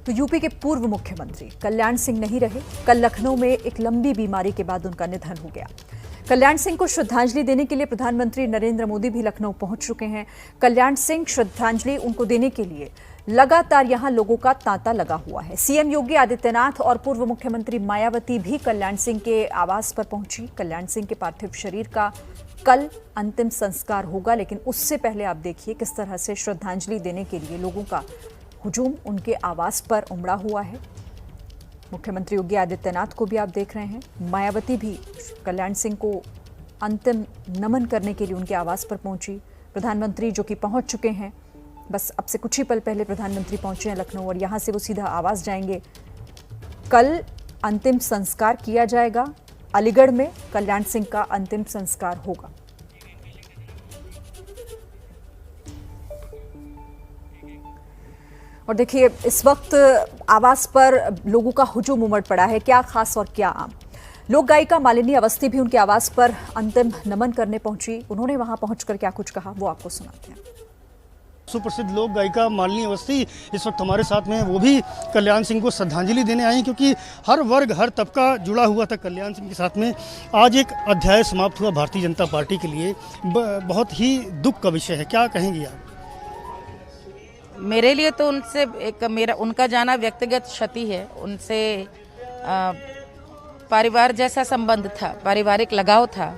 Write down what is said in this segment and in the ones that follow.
तो यूपी के पूर्व मुख्यमंत्री कल्याण सिंह नहीं रहे। कल लखनऊ में एक लंबी बीमारी के बाद उनका निधन हो गया। कल्याण सिंह को श्रद्धांजलि देने के लिए प्रधानमंत्री नरेंद्र मोदी भी लखनऊ पहुंच चुके हैं। कल्याण सिंह श्रद्धांजलि उनको देने के लिए लगातार यहां लोगों का तांता लगा हुआ है। सीएम योगी आदित्यनाथ और पूर्व मुख्यमंत्री मायावती भी कल्याण सिंह के आवास पर पहुंची। कल्याण सिंह के पार्थिव शरीर का कल अंतिम संस्कार होगा, लेकिन उससे पहले आप देखिए किस तरह से श्रद्धांजलि देने के लिए लोगों का हुजूम उनके आवास पर उमड़ा हुआ है। मुख्यमंत्री योगी आदित्यनाथ को भी आप देख रहे हैं। मायावती भी कल्याण सिंह को अंतिम नमन करने के लिए उनके आवास पर पहुंची। प्रधानमंत्री जो कि पहुंच चुके हैं, बस अब से कुछ ही पल पहले प्रधानमंत्री पहुंचे हैं लखनऊ और यहां से वो सीधा आवास जाएंगे। कल अंतिम संस्कार किया जाएगा। अलीगढ़ में कल्याण सिंह का अंतिम संस्कार होगा। और देखिए इस वक्त आवास पर लोगों का हुजूम उमड़ पड़ा है, क्या खास और क्या आम। लोक गायिका मालिनी अवस्थी भी उनके आवास पर अंतिम नमन करने पहुंची। उन्होंने वहां पहुंचकर क्या कुछ कहा वो आपको सुनाते हैं। सुप्रसिद्ध लोक गायिका मालिनी अवस्थी इस वक्त हमारे साथ में हैं। वो भी कल्याण सिंह को श्रद्धांजलि देने आई हैं, क्योंकि हर वर्ग हर तबका जुड़ा हुआ था कल्याण सिंह के साथ में। आज एक अध्याय समाप्त हुआ भारतीय जनता पार्टी के लिए, बहुत ही दुख का विषय है। क्या कहेंगी आप? मेरे लिए तो उनसे उनका जाना व्यक्तिगत क्षति है। उनसे परिवार जैसा संबंध था, पारिवारिक लगाव था,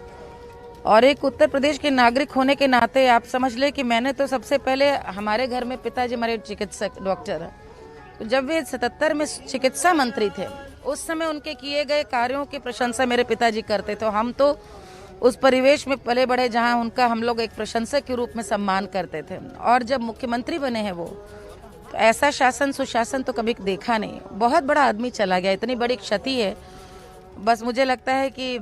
और एक उत्तर प्रदेश के नागरिक होने के नाते आप समझ ले कि मैंने तो सबसे पहले, हमारे घर में पिताजी हमारे चिकित्सक डॉक्टर हैं, तो जब वे 77 में चिकित्सा मंत्री थे उस समय उनके किए गए कार्यों की प्रशंसा मेरे पिताजी करते थे। हम तो उस परिवेश में पले बढ़े जहां उनका हम लोग एक प्रशंसक के रूप में सम्मान करते थे। और जब मुख्यमंत्री बने हैं वो, तो ऐसा शासन सुशासन तो कभी देखा नहीं। बहुत बड़ा आदमी चला गया, इतनी बड़ी क्षति है। बस मुझे लगता है कि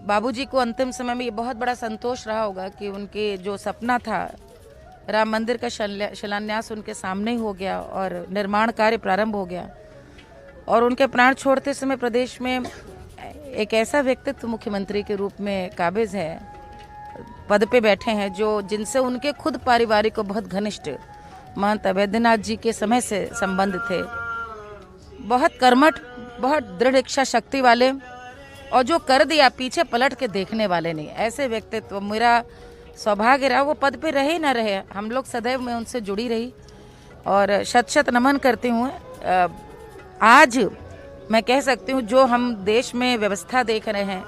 बाबूजी को अंतिम समय में ये बहुत बड़ा संतोष रहा होगा कि उनके जो सपना था राम मंदिर का शिलान्यास उनके सामने ही हो गया और निर्माण कार्य प्रारंभ हो गया। और उनके प्राण छोड़ते समय प्रदेश में एक ऐसा व्यक्तित्व मुख्यमंत्री के रूप में काबिज है, पद पे बैठे हैं, जो जिनसे उनके खुद पारिवारिक को बहुत घनिष्ठ महंत वैद्यनाथ जी के समय से संबंध थे। बहुत कर्मठ, बहुत दृढ़ इच्छा शक्ति वाले, और जो कर दिया पीछे पलट के देखने वाले नहीं। ऐसे व्यक्तित्व मेरा सौभाग्य रहा, वो पद पे रहे ही ना रहे, हम लोग सदैव मैं उनसे जुड़ी रही और शत शत नमन करती हूँ। आज मैं कह सकती हूँ जो हम देश में व्यवस्था देख रहे हैं,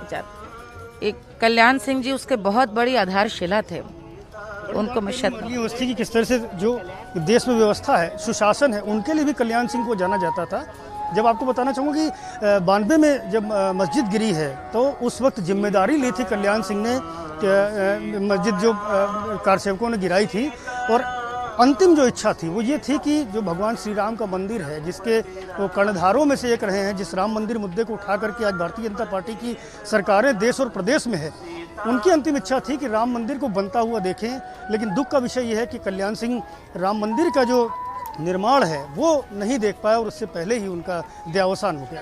एक कल्याण सिंह जी उसके बहुत बड़ी आधारशिला थे। उनको मैं अवस्थी की किस तरह से जो देश में व्यवस्था है, सुशासन है, उनके लिए भी कल्याण सिंह को जाना जाता था। जब आपको बताना चाहूँगा कि 92 में जब मस्जिद गिरी है तो उस वक्त जिम्मेदारी ली थी कल्याण सिंह ने, मस्जिद जो कारसेवकों ने गिराई थी, और अंतिम जो इच्छा थी वो ये थी कि जो भगवान श्री राम का मंदिर है, जिसके वो कर्णधारों में से एक रहे हैं, जिस राम मंदिर मुद्दे को उठा करके आज भारतीय जनता पार्टी की सरकारें देश और प्रदेश में है, उनकी अंतिम इच्छा थी कि राम मंदिर को बनता हुआ देखें। लेकिन दुख का विषय यह है कि कल्याण सिंह राम मंदिर का जो निर्माण है वो नहीं देख पाया और उससे पहले ही उनका देहावसान हो गया।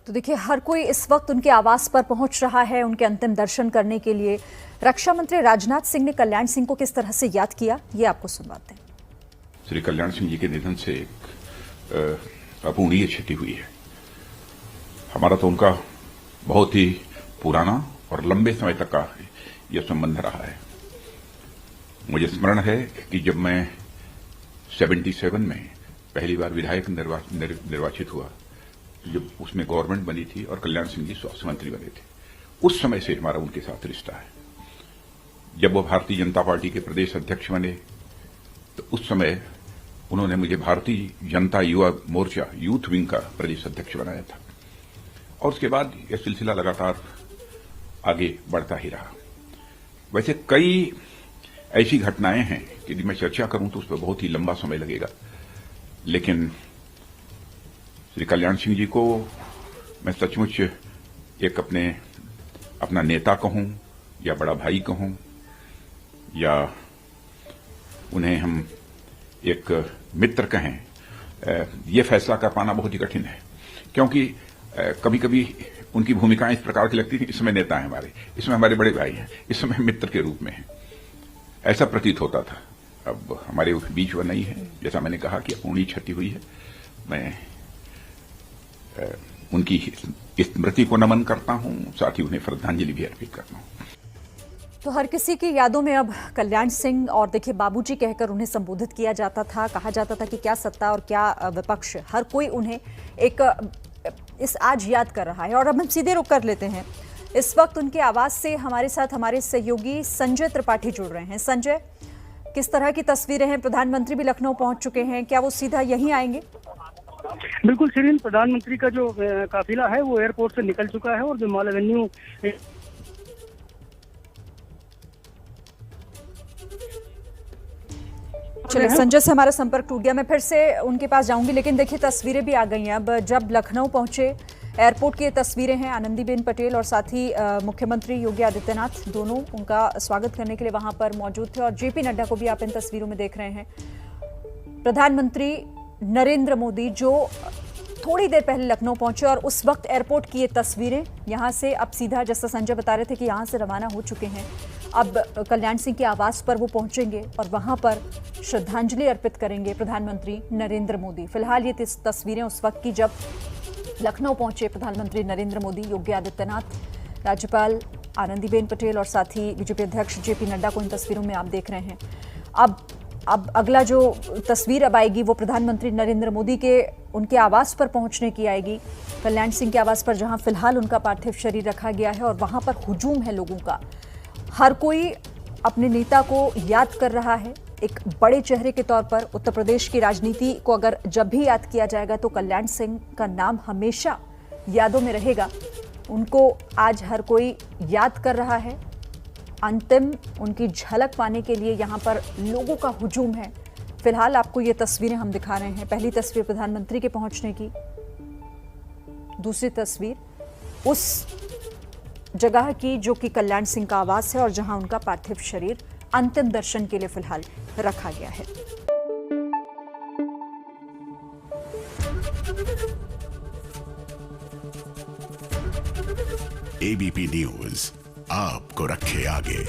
तो देखिए हर कोई इस वक्त उनके आवास पर पहुंच रहा है उनके अंतिम दर्शन करने के लिए। रक्षा मंत्री राजनाथ सिंह ने कल्याण सिंह को किस तरह से याद किया, ये आपको सुनवाते हैं। श्री कल्याण सिंह जी के निधन से एक अपूरणीय क्षति हुई है। हमारा तो उनका बहुत ही पुराना और लंबे समय तक का यह संबंध रहा है। मुझे स्मरण है कि जब मैं 77 में पहली बार विधायक निर्वाचित हुआ, जब उसमें गवर्नमेंट बनी थी और कल्याण सिंह जी स्वास्थ्य मंत्री बने थे, उस समय से हमारा उनके साथ रिश्ता है। जब वो भारतीय जनता पार्टी के प्रदेश अध्यक्ष बने तो उस समय उन्होंने मुझे भारतीय जनता युवा मोर्चा यूथ विंग का प्रदेश अध्यक्ष बनाया था, और उसके बाद यह सिलसिला लगातार आगे बढ़ता ही रहा। वैसे कई ऐसी घटनाएं हैं कि यदि मैं चर्चा करूं तो उस पर बहुत ही लंबा समय लगेगा, लेकिन श्री कल्याण सिंह जी को मैं सचमुच एक अपना नेता कहूं या बड़ा भाई कहूं, या उन्हें हम एक मित्र कहें, ये फैसला कर पाना बहुत ही कठिन है। क्योंकि कभी कभी उनकी भूमिकाएं इस प्रकार की लगती थी, इस समय नेता हैं हमारे, इसमें हमारे बड़े भाई हैं, इस समय मित्र के रूप में हैं, ऐसा प्रतीत होता था। अब हमारे बीच वह नहीं है, जैसा मैंने कहा कि अपूर्णीय क्षति हुई है, मैं उनकी स्मृति को नमन करता हूं, साथ ही उन्हें श्रद्धांजलि भी अर्पित करता हूं। तो हर किसी की यादों में अब कल्याण सिंह, और देखिए बाबूजी कहकर उन्हें संबोधित किया जाता था, कहा जाता था कि क्या सत्ता और क्या विपक्ष, हर कोई उन्हें एक इस आज याद कर रहा है। और अब हम सीधे रुक कर लेते हैं, इस वक्त उनके आवाज से हमारे साथ हमारे सहयोगी संजय त्रिपाठी जुड़ रहे हैं। संजय, किस तरह की तस्वीरें हैं? प्रधानमंत्री भी लखनऊ पहुंच चुके हैं, क्या वो सीधा यहीं आएंगे? बिल्कुल शिरीन, प्रधानमंत्री का जो काफिला है वो एयरपोर्ट से निकल चुका है और जो मॉल एवेन्यू चलिए, संजय से हमारा संपर्क टूट गया, मैं फिर से उनके पास जाऊंगी। लेकिन देखिए तस्वीरें भी आ गई हैं। अब जब लखनऊ पहुंचे, एयरपोर्ट की ये तस्वीरें हैं, आनंदीबेन पटेल और साथ ही मुख्यमंत्री योगी आदित्यनाथ दोनों उनका स्वागत करने के लिए वहां पर मौजूद थे। और जेपी नड्डा को भी आप इन तस्वीरों में देख रहे हैं। प्रधानमंत्री नरेंद्र मोदी जो थोड़ी देर पहले लखनऊ पहुंचे और उस वक्त एयरपोर्ट की ये तस्वीरें, यहाँ से अब सीधा, जैसा संजय बता रहे थे कि यहाँ से रवाना हो चुके हैं, अब कल्याण सिंह के आवास पर वो पहुंचेंगे और वहां पर श्रद्धांजलि अर्पित करेंगे प्रधानमंत्री नरेंद्र मोदी। फिलहाल ये तस्वीरें उस वक्त की जब लखनऊ पहुंचे प्रधानमंत्री नरेंद्र मोदी, योगी आदित्यनाथ, राज्यपाल आनंदीबेन पटेल और साथ ही बीजेपी अध्यक्ष जेपी नड्डा को इन तस्वीरों में आप देख रहे हैं। अब अगला जो तस्वीर अब आएगी वो प्रधानमंत्री नरेंद्र मोदी के उनके आवास पर पहुंचने की आएगी, कल्याण सिंह के आवास पर, जहां फिलहाल उनका पार्थिव शरीर रखा गया है। और वहां पर हुजूम है लोगों का, हर कोई अपने नेता को याद कर रहा है एक बड़े चेहरे के तौर पर। उत्तर प्रदेश की राजनीति को अगर जब भी याद किया जाएगा तो कल्याण सिंह का नाम हमेशा यादों में रहेगा। उनको आज हर कोई याद कर रहा है। अंतिम उनकी झलक पाने के लिए यहाँ पर लोगों का हुजूम है। फिलहाल आपको ये तस्वीरें हम दिखा रहे हैं। पहली तस्वीर प्रधानमंत्री के पहुंचने की, दूसरी तस्वीर उस जगह की जो कि कल्याण सिंह का आवास है और जहां उनका पार्थिव शरीर अंतिम दर्शन के लिए फिलहाल रखा गया है। एबीपी न्यूज आपको रखे आगे।